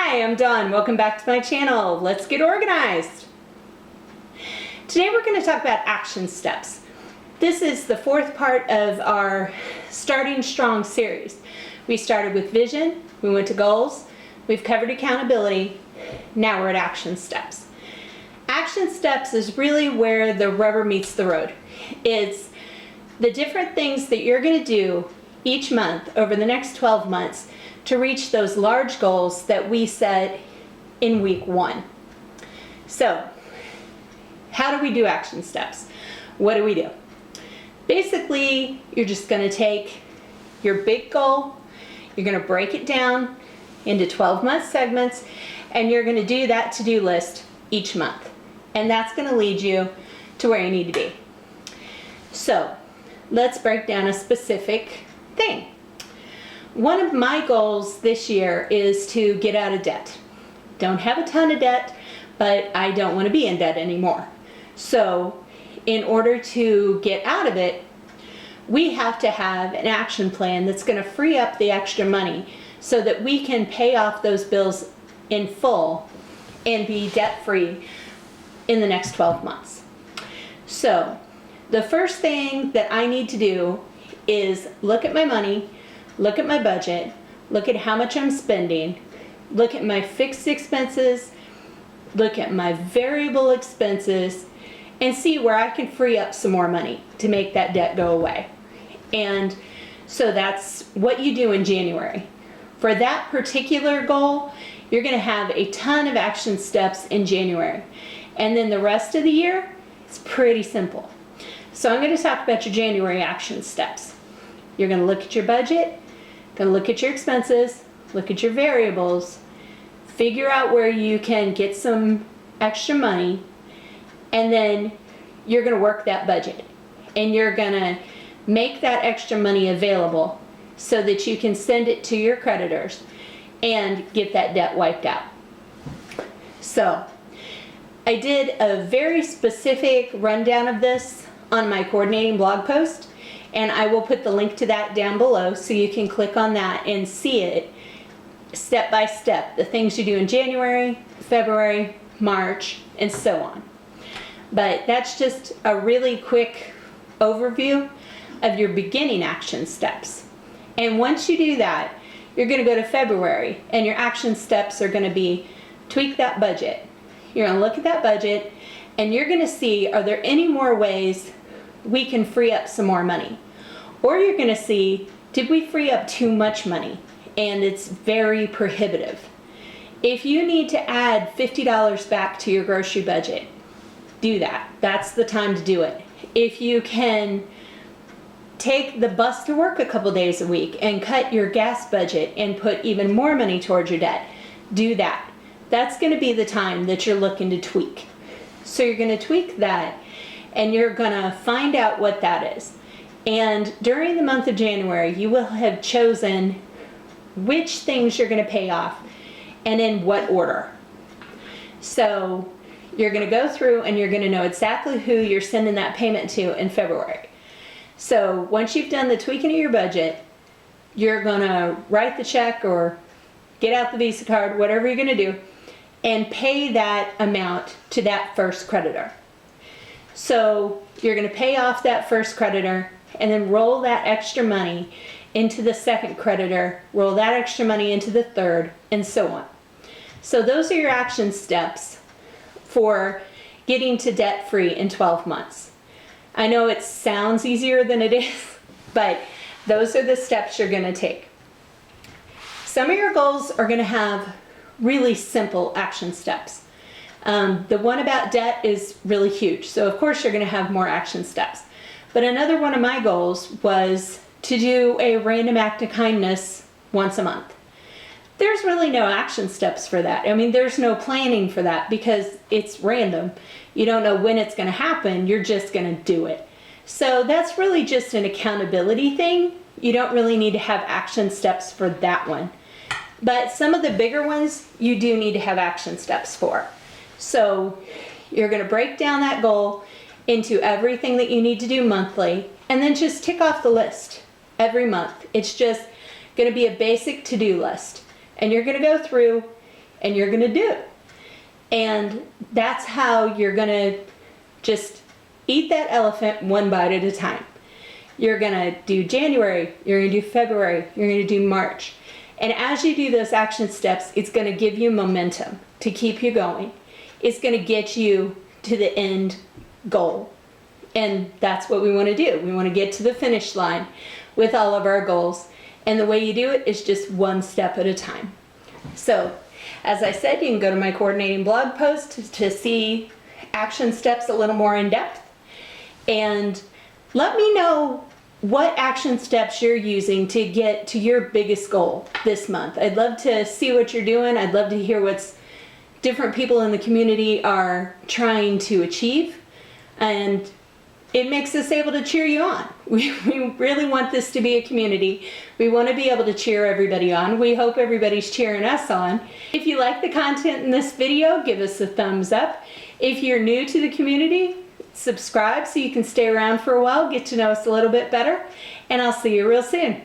Hi, I'm Dawn. Welcome back to my channel. Let's get organized. Today we're going to talk about action steps. This is the fourth part of our Starting Strong series. We started with vision, we went to goals, we've covered accountability, now we're at action steps. Action steps is really where the rubber meets the road. It's the different things that you're going to do each month over the next 12 months to reach those large goals that we set in week 1. So, how do we do action steps? What do we do? Basically, you're just going to take your big goal, you're going to break it down into 12-month segments, and you're going to do that to-do list each month. And that's going to lead you to where you need to be. So, let's break down a specific thing. One of my goals this year is to get out of debt. Don't have a ton of debt, but I don't want to be in debt anymore. So, in order to get out of it, we have to have an action plan that's going to free up the extra money so that we can pay off those bills in full and be debt-free in the next 12 months. So, the first thing that I need to do is look at my money, look at my budget, look at how much I'm spending, look at my fixed expenses, look at my variable expenses, and see where I can free up some more money to make that debt go away. And so that's what you do in January. For that particular goal, you're going to have a ton of action steps in January. And then the rest of the year, it's pretty simple. So I'm going to talk about your January action steps. You're going to look at your budget, going to look at your expenses, look at your variables, figure out where you can get some extra money, and then you're going to work that budget. And you're going to make that extra money available so that you can send it to your creditors and get that debt wiped out. So, I did a very specific rundown of this on my coordinating blog post, and I will put the link to that down below so you can click on that and see it step by step, the things you do in January, February, March, and so on. But that's just a really quick overview of your beginning action steps. And once you do that, you're going to go to February, and your action steps are going to be tweak that budget. You're going to look at that budget, and you're going to see, are there any more ways we can free up some more money? Or you're going to see, did we free up too much money and it's very prohibitive? If you need to add $50 back to your grocery budget, do that. That's the time to do it. If you can take the bus to work a couple days a week and cut your gas budget and put even more money towards your debt, do that. That's going to be the time that you're looking to tweak. So you're going to tweak that, and you're going to find out what that is. And during the month of January, you will have chosen which things you're going to pay off and in what order. So you're going to go through and you're going to know exactly who you're sending that payment to in February. So once you've done the tweaking of your budget, you're going to write the check or get out the Visa card, whatever you're going to do, and pay that amount to that first creditor. So you're going to pay off that first creditor and then roll that extra money into the second creditor, roll that extra money into the third, and so on. So those are your action steps for getting to debt free in 12 months. I know it sounds easier than it is, but those are the steps you're going to take. Some of your goals are going to have really simple action steps. The one about debt is really huge, so of course you're going to have more action steps. But another one of my goals was to do a random act of kindness once a month. There's really no action steps for that. I mean, there's no planning for that because it's random. You don't know when it's going to happen, you're just going to do it. So that's really just an accountability thing. You don't really need to have action steps for that one. But some of the bigger ones, you do need to have action steps for. So you're going to break down that goal into everything that you need to do monthly, and then just tick off the list every month. It's just going to be a basic to-do list. And you're going to go through and you're going to do it. And that's how you're going to just eat that elephant one bite at a time. You're going to do January, you're going to do February, you're going to do March. And as you do those action steps, it's going to give you momentum to keep you going. It's going to get you to the end goal. And that's what we want to do. We want to get to the finish line with all of our goals. And the way you do it is just one step at a time. So, as I said, you can go to my coordinating blog post to see action steps a little more in depth. And let me know what action steps you're using to get to your biggest goal this month. I'd love to see what you're doing. I'd love to hear what's different people in the community are trying to achieve. And it makes us able to cheer you on. We really want this to be a community. We want to be able to cheer everybody on. We hope everybody's cheering us on. If you like the content in this video, give us a thumbs up. If you're new to the community, subscribe so you can stay around for a while, get to know us a little bit better, and I'll see you real soon.